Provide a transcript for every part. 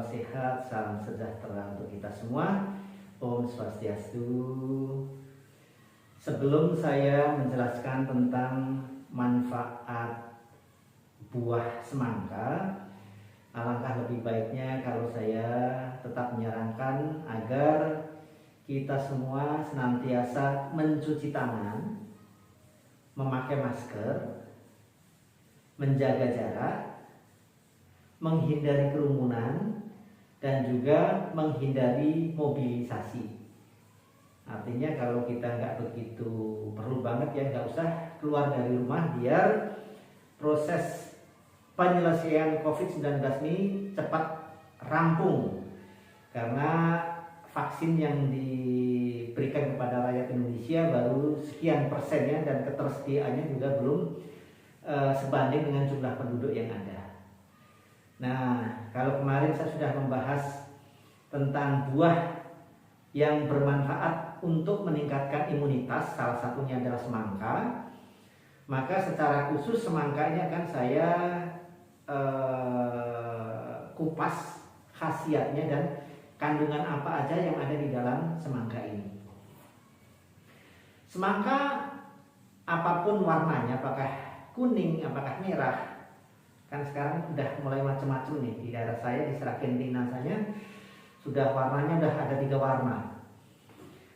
sehat, salam sejahtera untuk kita semua. Om Swastiastu. Sebelum saya menjelaskan tentang manfaat buah semangka, alangkah lebih baiknya kalau saya tetap menyarankan agar kita semua senantiasa mencuci tangan, memakai masker, menjaga jarak, menghindari kerumunan, dan juga menghindari mobilisasi. Artinya kalau kita nggak begitu perlu banget ya, nggak usah keluar dari rumah biar proses penyelesaian COVID-19 ini cepat rampung. Karena vaksin yang diberikan kepada rakyat Indonesia baru sekian persennya dan ketersediaannya juga belum sebanding dengan jumlah penduduk yang ada. Nah, kalau kemarin saya sudah membahas tentang buah yang bermanfaat untuk meningkatkan imunitas, salah satunya adalah semangka. Maka secara khusus semangka ini akan saya kupas khasiatnya dan kandungan apa aja yang ada di dalam semangka ini. Semangka apapun warnanya, apakah kuning, apakah merah, kan sekarang udah mulai macam-macam nih. Di daerah saya di Seragentina saja sudah warnanya udah ada 3 warna.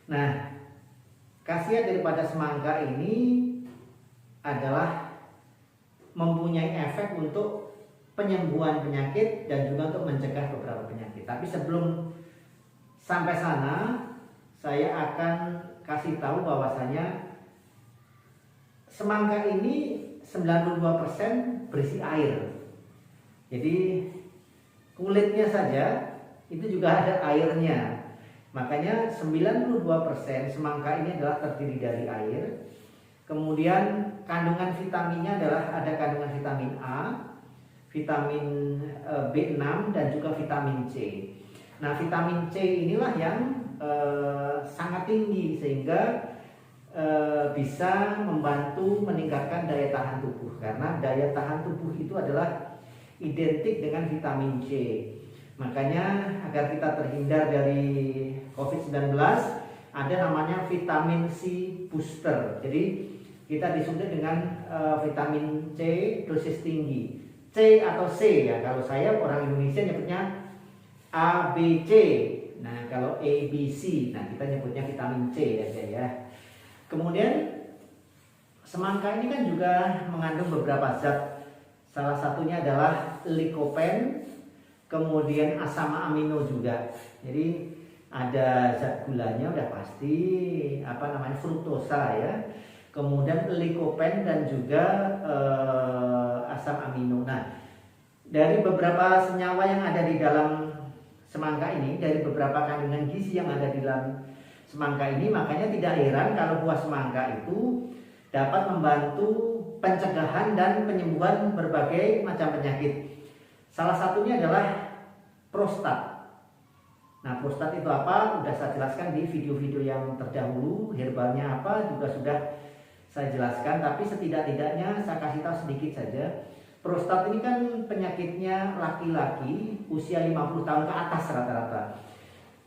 Nah, khasiat daripada semangka ini adalah mempunyai efek untuk penyembuhan penyakit dan juga untuk mencegah beberapa penyakit. Tapi sebelum sampai sana, saya akan kasih tahu bahwasanya semangka ini 92% berisi air. Jadi kulitnya saja itu juga ada airnya. Makanya 92% semangka ini adalah terdiri dari air. Kemudian kandungan vitaminnya adalah ada kandungan vitamin A, vitamin B6 dan juga vitamin C. Nah, vitamin C inilah yang sangat tinggi sehingga bisa membantu meningkatkan daya tahan tubuh, karena daya tahan tubuh itu adalah identik dengan vitamin C. Makanya agar kita terhindar dari COVID-19 ada namanya vitamin C booster. Jadi kita disuntik dengan vitamin C dosis tinggi, C atau C ya. Kalau saya orang Indonesia nyebutnya A, B, C. Nah, kalau A, B, C, nah kita nyebutnya vitamin C aja ya. Kemudian semangka ini kan juga mengandung beberapa zat. Salah satunya adalah lycopene, kemudian asam amino juga. Jadi ada zat gulanya udah pasti, fruktosa ya. Kemudian lycopene dan juga asam amino. Nah, dari beberapa senyawa yang ada di dalam semangka ini, dari beberapa kandungan gizi yang ada di dalam semangka ini, makanya tidak heran kalau buah semangka itu dapat membantu pencegahan dan penyembuhan berbagai macam penyakit. Salah satunya adalah prostat. Nah, prostat itu apa? Udah saya jelaskan di video-video yang terdahulu. Herbalnya apa juga sudah saya jelaskan, tapi setidak-tidaknya saya kasih tahu sedikit saja. Prostat ini kan penyakitnya laki-laki usia 50 tahun ke atas rata-rata.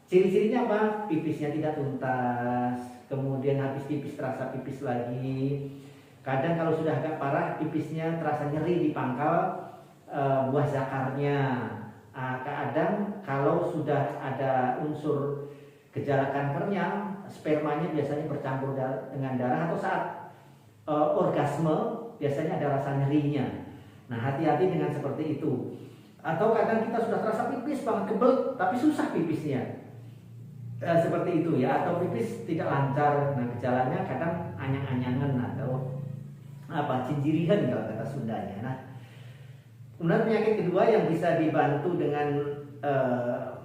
Ciri-cirinya apa? Pipisnya tidak tuntas, kemudian habis pipis terasa pipis lagi. Kadang kalau sudah agak parah, pipisnya terasa nyeri di pangkal buah zakarnya. Kadang kalau sudah ada unsur gejala kankernya, spermanya biasanya bercampur dengan darah, atau saat orgasme biasanya ada rasa nyerinya. Nah, hati-hati dengan seperti itu. Atau kadang kita sudah terasa pipis banget, kebel, tapi susah pipisnya. Seperti itu ya, atau pipis tidak lancar. Nah, gejalanya kadang anyang-anyangan atau cinjirihan kalau kata Sundanya. Nah, kemudian penyakit kedua yang bisa dibantu dengan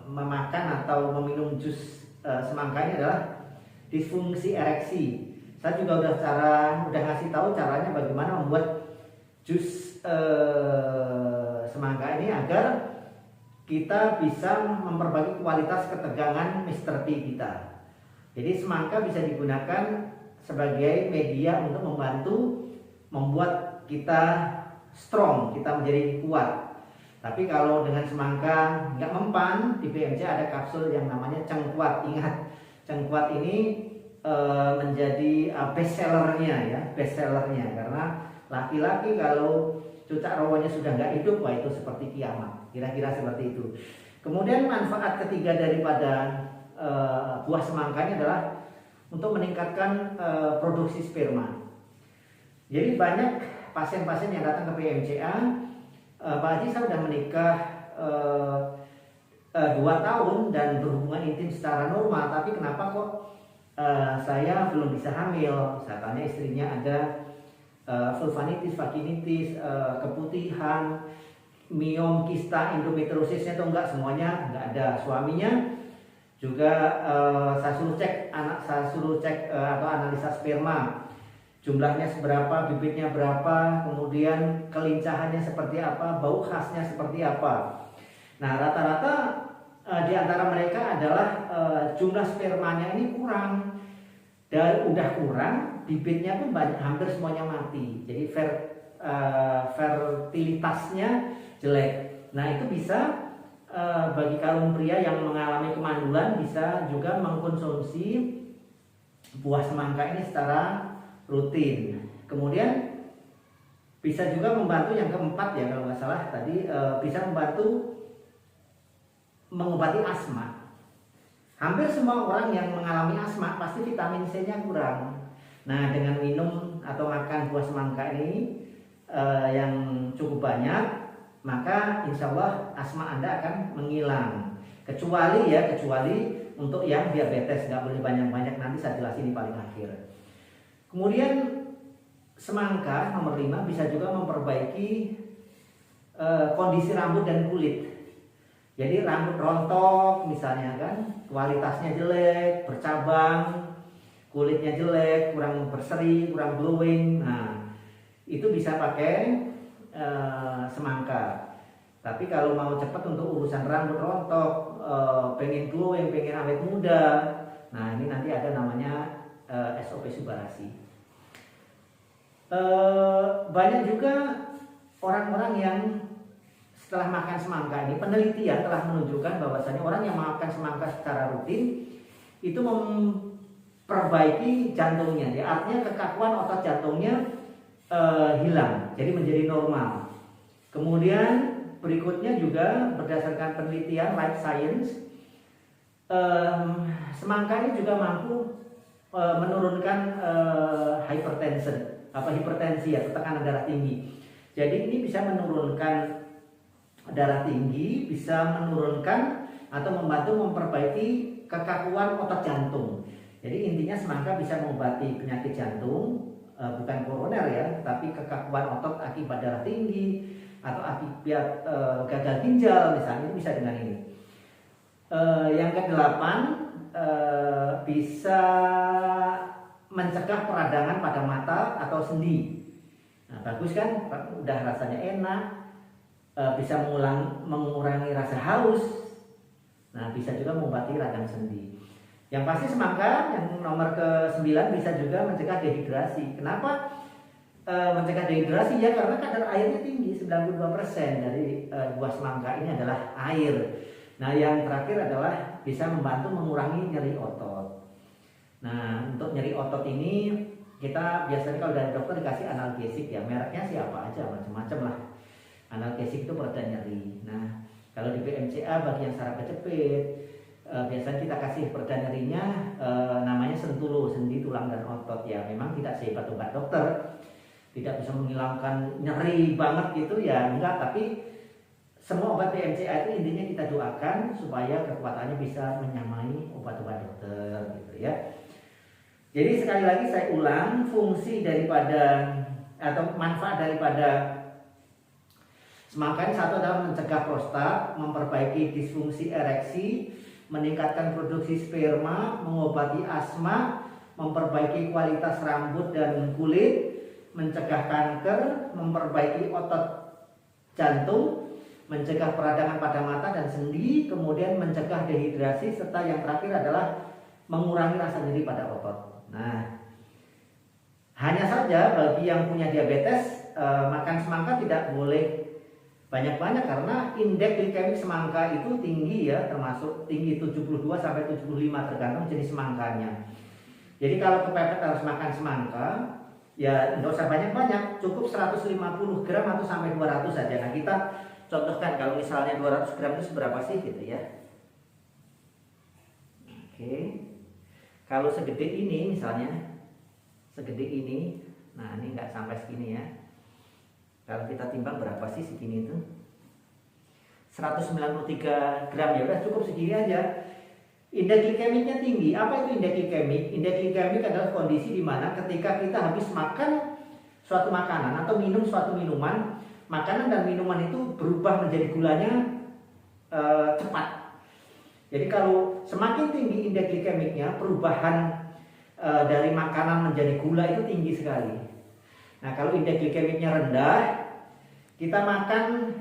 memakan atau meminum jus semangka ini adalah disfungsi ereksi. Saya juga udah ngasih tahu caranya bagaimana membuat jus semangka ini agar kita bisa memperbaiki kualitas ketegangan Mr. T kita. Jadi semangka bisa digunakan sebagai media untuk membantu membuat kita strong, kita menjadi kuat. Tapi kalau dengan semangka nggak mempan, di BMC ada kapsul yang namanya cengkuat. Ingat, cengkuat ini menjadi best sellernya ya, best sellernya, karena laki-laki kalau cucak rawannya sudah nggak hidup, wah itu seperti kiamat, kira-kira seperti itu. Kemudian manfaat ketiga daripada buah semangka ini adalah untuk meningkatkan produksi sperma. Jadi banyak pasien-pasien yang datang ke PMCA, Pak Haji saya sudah menikah 2 tahun dan berhubungan intim secara normal, tapi kenapa kok saya belum bisa hamil? Saya tanya istrinya, ada vulvanitis, vaginitis, keputihan, miom, kista, endometriosisnya atau enggak, semuanya enggak ada. Suaminya juga saya suruh cek atau analisa sperma, jumlahnya seberapa, bibitnya berapa, kemudian kelincahannya seperti apa, bau khasnya seperti apa. Nah, rata-rata di antara mereka adalah jumlah spermanya ini kurang, dan udah kurang, bibitnya pun banyak, hampir semuanya mati. Jadi fertilitasnya jelek. Nah, itu bisa bagi kaum pria yang mengalami kemandulan bisa juga mengkonsumsi buah semangka ini secara rutin. Kemudian bisa juga membantu yang keempat ya, kalau nggak salah tadi, bisa membantu mengobati asma. Hampir semua orang yang mengalami asma pasti vitamin C-nya kurang. Nah, dengan minum atau makan buah semangka ini yang cukup banyak, maka insya Allah asma Anda akan menghilang. Kecuali untuk yang diabetes, nggak boleh banyak-banyak, nanti saya jelasin di paling akhir. Kemudian semangka nomor 5 bisa juga memperbaiki kondisi rambut dan kulit. Jadi rambut rontok misalnya kan, kualitasnya jelek, bercabang, kulitnya jelek, kurang berseri, kurang glowing. Nah, itu bisa pakai semangka. Tapi kalau mau cepat untuk urusan rambut rontok, pengen glowing, pengen awet muda, nah ini nanti ada namanya SOP Subarasi. Banyak juga orang-orang yang setelah makan semangka ini, penelitian telah menunjukkan bahwasanya orang yang makan semangka secara rutin itu memperbaiki jantungnya, ya, artinya kekakuan otot jantungnya hilang, jadi menjadi normal. Kemudian berikutnya juga berdasarkan penelitian life science, semangka ini juga mampu menurunkan hipertensi ya, tekanan darah tinggi. Jadi ini bisa menurunkan darah tinggi, bisa menurunkan atau membantu memperbaiki kekakuan otot jantung. Jadi intinya semangka bisa mengobati penyakit jantung, bukan koroner ya, tapi kekakuan otot akibat darah tinggi atau akibat gagal ginjal misalnya, itu bisa dengan ini. Yang ke-8, bisa mencegah peradangan pada mata atau sendi. Nah, bagus kan? Udah rasanya enak, bisa mengurangi rasa haus. Nah, bisa juga mengobati radang sendi. Yang pasti semangka yang nomor ke-9 bisa juga mencegah dehidrasi. Kenapa mencegah dehidrasi? Ya karena kadar airnya tinggi, 92% dari buah semangka ini adalah air. Nah, yang terakhir adalah bisa membantu mengurangi nyeri otot. Nah, untuk nyeri otot ini kita biasanya kalau dari dokter dikasih analgesik ya, mereknya siapa aja, macam-macam lah. Analgesik itu pereda nyeri. Nah, kalau di PMCA bagi yang saraf kejepit, biasanya kita kasih pereda nyerinya, namanya Sentulo, sendi, tulang dan otot ya. Memang tidak sehebat obat dokter, tidak bisa menghilangkan nyeri banget gitu ya, enggak. Tapi semua obat PMCA itu intinya kita doakan supaya kekuatannya bisa menyamai obat-obat dokter gitu ya. Jadi sekali lagi saya ulang, fungsi daripada atau manfaat daripada semangka ini, satu adalah mencegah prostat, memperbaiki disfungsi ereksi, meningkatkan produksi sperma, mengobati asma, memperbaiki kualitas rambut dan kulit, mencegah kanker, memperbaiki otot jantung, mencegah peradangan pada mata dan sendi, kemudian mencegah dehidrasi, serta yang terakhir adalah mengurangi rasa nyeri pada otot. Nah, hanya saja bagi yang punya diabetes, makan semangka tidak boleh banyak-banyak karena indeks glikemik semangka itu tinggi ya, termasuk tinggi 72 sampai 75 tergantung jenis semangkanya. Jadi kalau kepepet harus makan semangka, ya nggak usah banyak-banyak, cukup 150 gram atau sampai 200 saja. Nah kita contohkan kalau misalnya 200 gram itu seberapa sih gitu ya. Oke, kalau segede ini misalnya, segede ini, nah ini nggak sampai segini ya. Kalau kita timbang berapa sih segini itu? 193 gram, ya udah cukup segini aja. Indeks glikemiknya tinggi. Apa itu indeks glikemik? Indeks glikemik adalah kondisi di mana ketika kita habis makan suatu makanan atau minum suatu minuman, makanan dan minuman itu berubah menjadi gulanya cepat. Jadi kalau semakin tinggi indeks glikemiknya, perubahan dari makanan menjadi gula itu tinggi sekali. Nah kalau indeks glikemiknya rendah, kita makan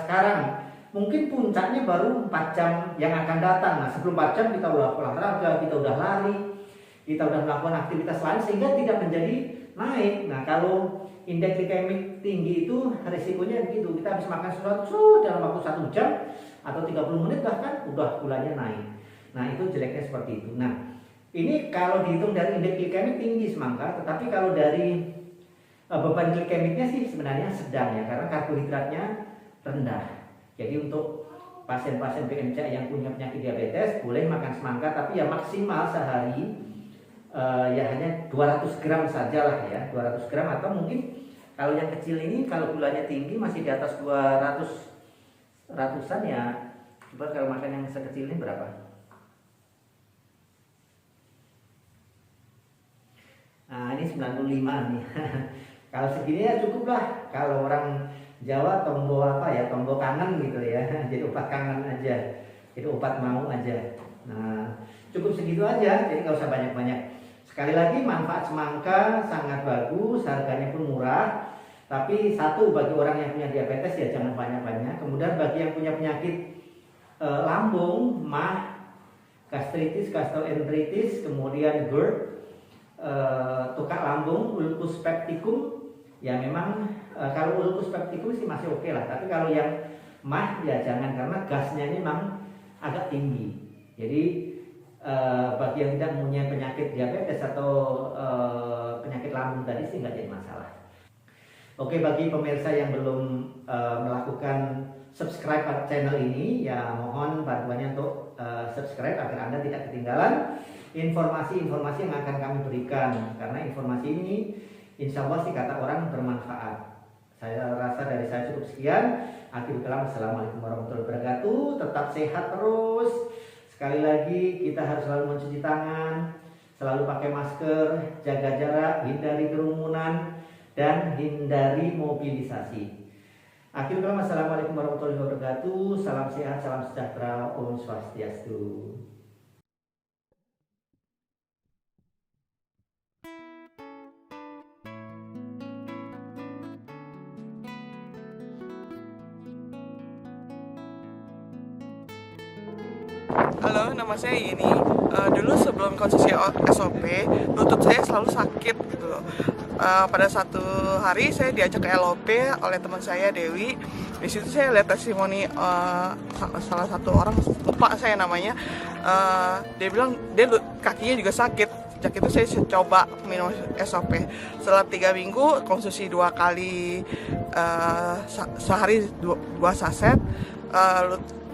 sekarang, mungkin puncaknya baru 4 jam yang akan datang. Nah sebelum 4 jam kita udah olahraga, kita udah lari, kita udah melakukan aktivitas lain sehingga tidak menjadi naik. Nah kalau indeks glikemik tinggi itu risikonya begitu, kita habis makan sesuatu dalam waktu 1 jam atau 30 menit bahkan udah gulanya naik. Nah itu jeleknya seperti itu. Nah ini kalau dihitung dari indeks glikemik tinggi semangka, tetapi kalau dari beban glikemiknya sih sebenarnya sedang ya, karena karbohidratnya rendah. Jadi untuk pasien-pasien BMC yang punya penyakit diabetes boleh makan semangka, tapi ya maksimal sehari ya hanya 200 gram saja lah ya, 200 gram atau mungkin kalau yang kecil ini kalau gulanya tinggi masih di atas 200 ratusan ya. Coba kalau makan yang sekecil ini berapa? Nah ini 95 nih. Kalau segini ya cukup lah. Kalau orang Jawa tombo apa ya, tombo kangen gitu ya. Jadi obat kangen aja, jadi obat mau aja. Nah cukup segitu aja, jadi nggak usah banyak-banyak. Sekali lagi manfaat semangka sangat bagus, harganya pun murah. Tapi satu, bagi orang yang punya diabetes ya jangan banyak-banyak. Kemudian bagi yang punya penyakit lambung, mah, gastritis, gastroenteritis, kemudian GERD, tukak lambung, ulcus pepticum, ya memang kalau ulcus pepticum sih masih oke lah. Tapi kalau yang mah ya jangan, karena gasnya ini memang agak tinggi. Jadi bagi yang tidak mempunyai penyakit diabetes atau penyakit lambung tadi sih nggak jadi masalah. Oke, bagi pemirsa yang belum melakukan subscribe channel ini, ya mohon bantuannya untuk subscribe agar Anda tidak ketinggalan informasi-informasi yang akan kami berikan, karena informasi ini insya Allah sih kata orang bermanfaat. Saya rasa dari saya cukup sekian. Akhirul kalam, assalamualaikum warahmatullahi wabarakatuh. Tetap sehat terus. Sekali lagi kita harus selalu mencuci tangan, selalu pakai masker, jaga jarak, hindari kerumunan, dan hindari mobilisasi. Akhirul kalam, assalamualaikum warahmatullahi wabarakatuh. Salam sehat, salam sejahtera, Om Swastiastu. Halo, nama saya Yeni. Dulu sebelum konsumsi SOP, lutut saya selalu sakit gitu loh. Pada satu hari saya diajak ke LOP oleh teman saya Dewi. Di situ saya lihat testimoni salah satu orang, lupa saya namanya. Dia bilang dia kakinya juga sakit. Sejak itu saya coba minum SOP. Setelah 3 minggu konsumsi 2 kali sehari 2 saset.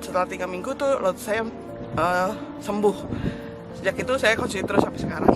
Setelah 3 minggu tuh lutut saya sembuh. Sejak itu saya konsumsi terus sampai sekarang.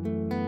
ya.